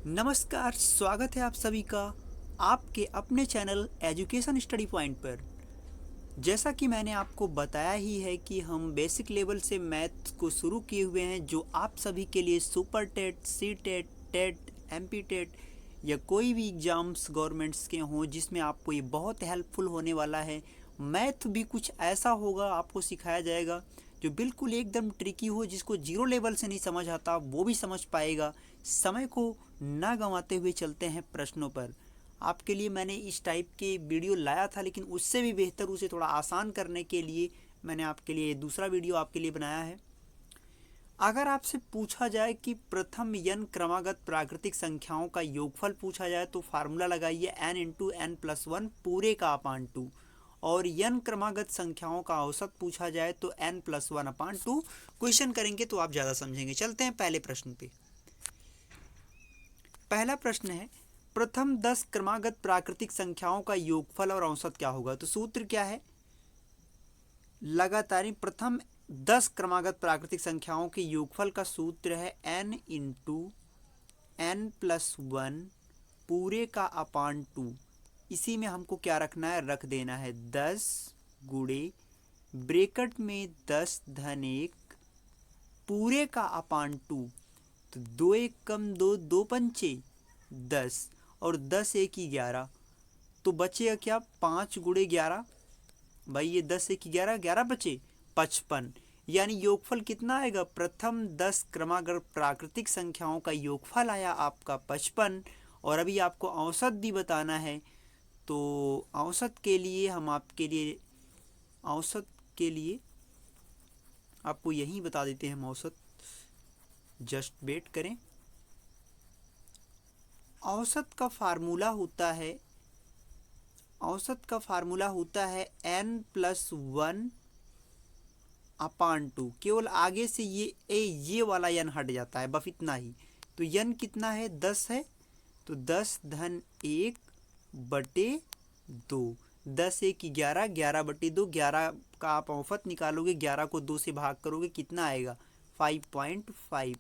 नमस्कार, स्वागत है आप सभी का आपके अपने चैनल एजुकेशन स्टडी पॉइंट पर। जैसा कि मैंने आपको बताया ही है कि हम बेसिक लेवल से मैथ को शुरू किए हुए हैं, जो आप सभी के लिए super TET, C TET, TET, MP TET या कोई भी एग्ज़ाम्स गवर्नमेंट्स के हों जिसमें आपको ये बहुत हेल्पफुल होने वाला है। मैथ भी कुछ ऐसा होगा, आपको सिखाया जाएगा जो बिल्कुल एकदम ट्रिकी हो, जिसको जीरो लेवल से नहीं समझ आता वो भी समझ पाएगा। समय को ना गंवाते हुए चलते हैं प्रश्नों पर। आपके लिए मैंने इस टाइप के वीडियो लाया था, लेकिन उससे भी बेहतर उसे थोड़ा आसान करने के लिए मैंने आपके लिए दूसरा वीडियो आपके लिए बनाया है। अगर आपसे पूछा जाए कि प्रथम n क्रमागत प्राकृतिक संख्याओं का योगफल पूछा जाए तो फार्मूला लगाइए n into n plus one पूरे का अपान टू, और n क्रमागत संख्याओं का औसत पूछा जाए तो n plus one upon two. Question करेंगे तो आप ज़्यादा समझेंगे। चलते हैं पहले प्रश्न पे। पहला प्रश्न है, प्रथम 10 क्रमागत प्राकृतिक संख्याओं का योगफल और औसत क्या होगा। तो सूत्र क्या है, लगातार प्रथम 10 क्रमागत प्राकृतिक संख्याओं के योगफल का सूत्र है n into n plus one पूरे का अपान टू। इसी में हमको क्या रखना है, रख देना है 10 गुणे ब्रैकेट में 10 धन 1 पूरे का अपान टू। तो 2 एक कम 2, 2 पंचे 10 और 10 एक 11, तो बचेगा क्या, 5 गुणे 11। भाई ये 10 एक 11, 11 बचे 55। यानी योगफल कितना आएगा, प्रथम 10 क्रमागत प्राकृतिक संख्याओं का योगफल आया आपका 55। और अभी आपको औसत भी बताना है, तो औसत के लिए हम आपके लिए औसत के लिए आपको यहीं बता देते हैं हम औसत। जस्ट वेट करें। औसत का फार्मूला होता है n plus one upon two. केवल आगे से ये वाला n हट जाता है, बस इतना ही। तो n कितना है, 10 है, तो 10 धन 1 बटे 2। 10 एक 11, 11 बटे 2, 11 का आप औसत निकालोगे, 11 को 2 से भाग करोगे, कितना आएगा, 5.5।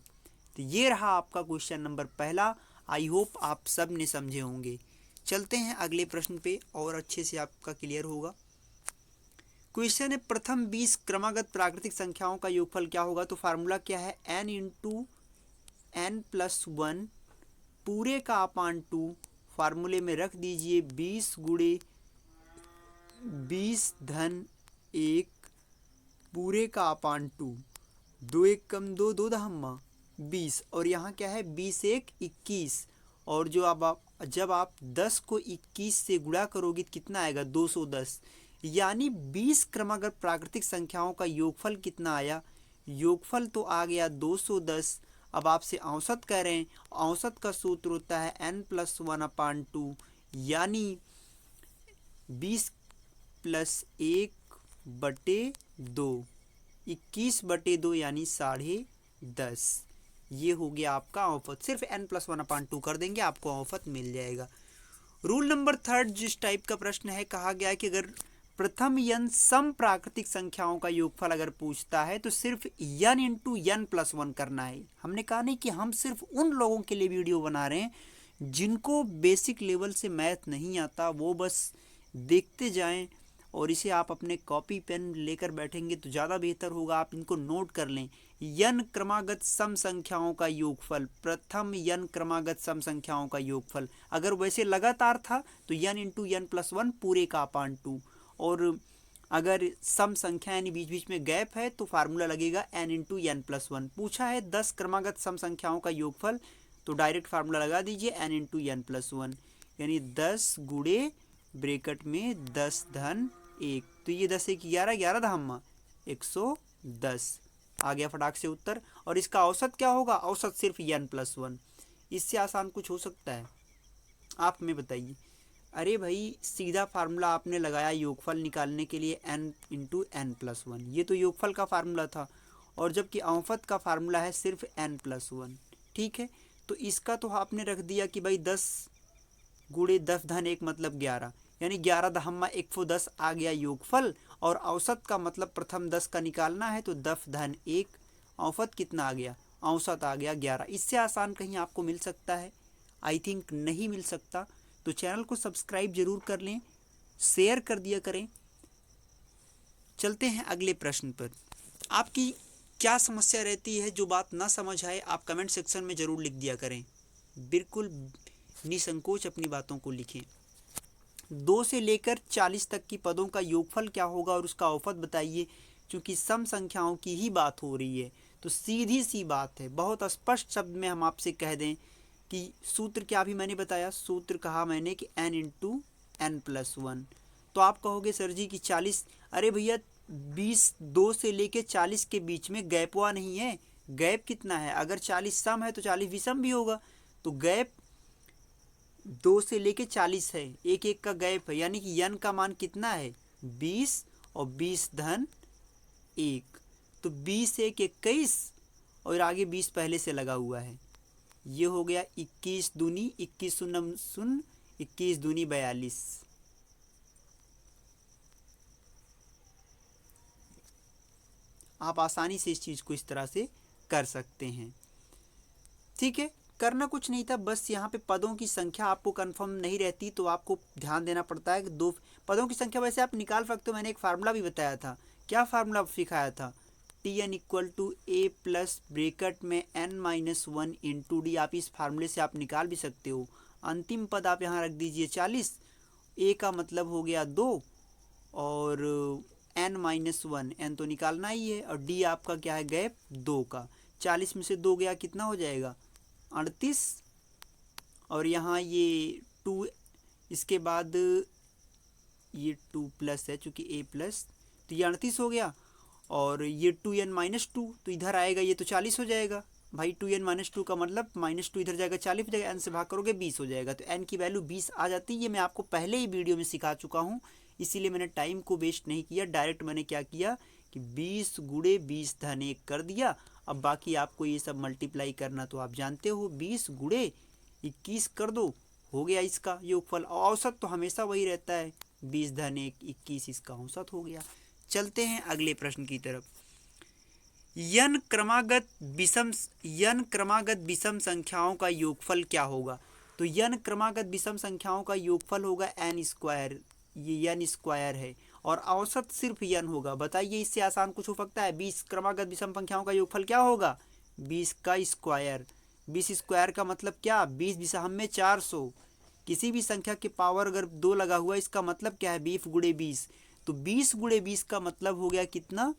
तो ये रहा आपका क्वेश्चन नंबर पहला। आई होप आप सब ने समझे होंगे। चलते हैं अगले प्रश्न पे और अच्छे से आपका क्लियर होगा। क्वेश्चन है, प्रथम 20 क्रमागत प्राकृतिक संख्याओं का योगफल क्या होगा। तो फार्मूला क्या है, n into n plus one पूरे का अपान टू। फार्मूले में रख दीजिए 20 गुणे 20 धन 1 पूरे का अपान टू। 2 एक कम 2, 2 दहम्मा 20, और यहाँ क्या है, 20 एक 21। और जो जब आप 10 को 21 से गुणा करोगे तो कितना आएगा, 210। यानी 20 क्रमागत प्राकृतिक संख्याओं का योगफल कितना आया, योगफल तो आ गया 210। अब आपसे औसत कह रहे हैं, औसत का सूत्र होता है n plus one upon two. यानी 20 प्लस 1 बटे 2, 21 बटे 2 यानी 10.5। ये हो गया आपका औसत। सिर्फ n plus one upon two कर देंगे, आपको औसत मिल जाएगा। रूल नंबर थर्ड जिस टाइप का प्रश्न है, कहा गया है कि अगर प्रथम n सम प्राकृतिक संख्याओं का योगफल अगर पूछता है तो सिर्फ n into n plus one करना है। हमने कहा नहीं कि हम सिर्फ उन लोगों के लिए वीडियो बना रहे हैं जिनको बेसिक लेवल से मैथ नहीं आता, वो बस देखते जाएं। और इसे आप अपने कॉपी पेन लेकर बैठेंगे तो ज़्यादा बेहतर होगा, आप इनको नोट कर लें। n क्रमागत सम संख्याओं का योगफल, प्रथम n क्रमागत सम संख्याओं का योगफल अगर वैसे लगातार था तो n into n plus one पूरे का अपान टू। और अगर सम संख्या यानी बीच बीच में गैप है तो फार्मूला लगेगा n into n plus one. पूछा है 10 क्रमागत सम संख्याओं का योगफल, तो डायरेक्ट फार्मूला लगा दीजिए n into n plus one. यानी 10 गुणे ब्रैकेट में 10 धन 1, तो ये 10 एक 11, 11 दहम्मा 110 आ गया फटाक से उत्तर। और इसका औसत क्या होगा, औसत सिर्फ n प्लस वन। इससे आसान कुछ हो सकता है, आप हमें बताइए। अरे भाई सीधा फार्मूला आपने लगाया योगफल निकालने के लिए n into n plus one, ये तो योगफल का फार्मूला था। और जबकि औसत का फार्मूला है सिर्फ n प्लस वन। ठीक है, तो इसका तो आपने रख दिया कि भाई 10 गुणे 10 धन 1 मतलब 11, यानी 11 दहम्मा 110 आ गया योगफल। और औसत का मतलब प्रथम 10 का निकालना है तो 10 धन 1, औसत कितना आ गया, औसत आ गया 11। इससे आसान कहीं आपको मिल सकता है। आई थिंक नहीं मिल सकता। तो चैनल को सब्सक्राइब जरूर कर लें, शेयर कर दिया करें। चलते हैं अगले प्रश्न पर। आपकी क्या समस्या रहती है, जो बात ना समझ आए आप कमेंट सेक्शन में ज़रूर लिख दिया करें। बिल्कुल निसंकोच अपनी बातों को लिखें। 2 से लेकर 40 तक की पदों का योगफल क्या होगा और उसका औसत बताइए। क्योंकि सम संख्याओं की ही बात हो रही है तो सीधी सी बात है, बहुत स्पष्ट शब्द में हम आपसे कह दें कि सूत्र क्या भी मैंने बताया, सूत्र कहा मैंने कि n इंटू n+1। तो आप कहोगे सर जी कि 40, अरे भैया 20 2 से लेके 40 के बीच में गैप हुआ नहीं है। गैप कितना है, अगर 40 सम है तो 40 विषम भी होगा। तो गैप 2 से लेके 40 है, एक एक का गैप है, यानी कि n का मान कितना है 20 और 20 धन 1। तो 20 1 21 और आगे 20 पहले से लगा हुआ है। ये हो गया 21 दूनी 21 शून्य 21 दूनी 42। आप आसानी से इस चीज़ को इस तरह से कर सकते हैं। ठीक है, करना कुछ नहीं था, बस यहाँ पे पदों की संख्या आपको कंफर्म नहीं रहती तो आपको ध्यान देना पड़ता है कि 2 पदों की संख्या वैसे आप निकाल सकते हो। मैंने एक फार्मूला भी बताया था। क्या फार्मूला सिखाया था, Tn = a प्लस ब्रेकेट में n-1 इंटू डी। आप इस फार्मूले से आप निकाल भी सकते हो। अंतिम पद आप यहाँ रख दीजिए 40, a का मतलब हो गया 2 और n-1, n तो निकालना ही है, और d आपका क्या है गैप 2 का। 40 में से 2 गया कितना हो जाएगा 38, और यहाँ ये 2, इसके बाद ये 2 प्लस है चूँकि a प्लस, तो ये 38 हो गया, और ये 2n-2 तो इधर आएगा, ये तो 40 हो जाएगा भाई। 2n-2 का मतलब -2 इधर जाएगा 40 हो जाएगा, n से भाग करोगे 20 हो जाएगा। तो n की वैल्यू 20 आ जाती है। ये मैं आपको पहले ही वीडियो में सिखा चुका हूँ, इसीलिए मैंने टाइम को वेस्ट नहीं किया। डायरेक्ट मैंने क्या किया कि 20 गुणे 20 धन 1 कर दिया। अब बाकी आपको ये सब मल्टीप्लाई करना तो आप जानते हो, 20 गुणे 21 कर दो, हो गया इसका योगफल। औसत तो हमेशा वही रहता है, 20 धन 1 21, इसका औसत हो गया। चलते हैं अगले प्रश्न की तरफ। n क्रमागत विषम संख्याओं का योगफल क्या होगा। तो n क्रमागत विषम संख्याओं का योगफल होगा n²। ये n स्क्वायर है और औसत सिर्फ n होगा। बताइए इससे आसान कुछ हो सकता है। 20 क्रमागत विषम संख्याओं का योगफल क्या होगा 20 का स्क्वायर। 20 स्क्वायर का मतलब क्या, 20 विषम में 400। किसी भी संख्या के पावर अगर 2 लगा हुआ इसका मतलब क्या है 20 गुणे 20। तो 20 गुणे 20 का मतलब हो गया कितना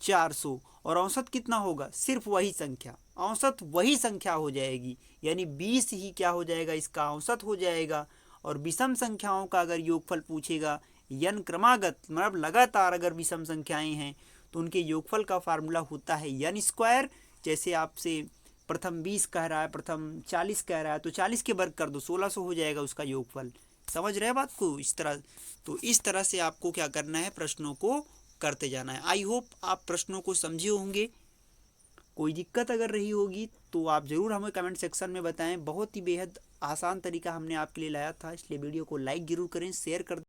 400, और औसत कितना होगा सिर्फ वही संख्या, औसत वही संख्या हो जाएगी, यानी 20 ही क्या हो जाएगा इसका औसत हो जाएगा। और विषम संख्याओं का अगर योगफल पूछेगा n क्रमागत मतलब लगातार अगर विषम संख्याएं हैं तो उनके योगफल का फार्मूला होता है n²। जैसे आपसे प्रथम 20 कह रहा है, प्रथम 40 कह रहा है, तो 40 के वर्ग कर दो 1600 हो जाएगा उसका योगफल। समझ रहे बात को इस तरह। तो इस तरह से आपको क्या करना है, प्रश्नों को करते जाना है। आई होप आप प्रश्नों को समझे होंगे। कोई दिक्कत अगर रही होगी तो आप ज़रूर हमें कमेंट सेक्शन में बताएं। बहुत ही बेहद आसान तरीका हमने आपके लिए लाया था, इसलिए वीडियो को लाइक ज़रूर करें, शेयर कर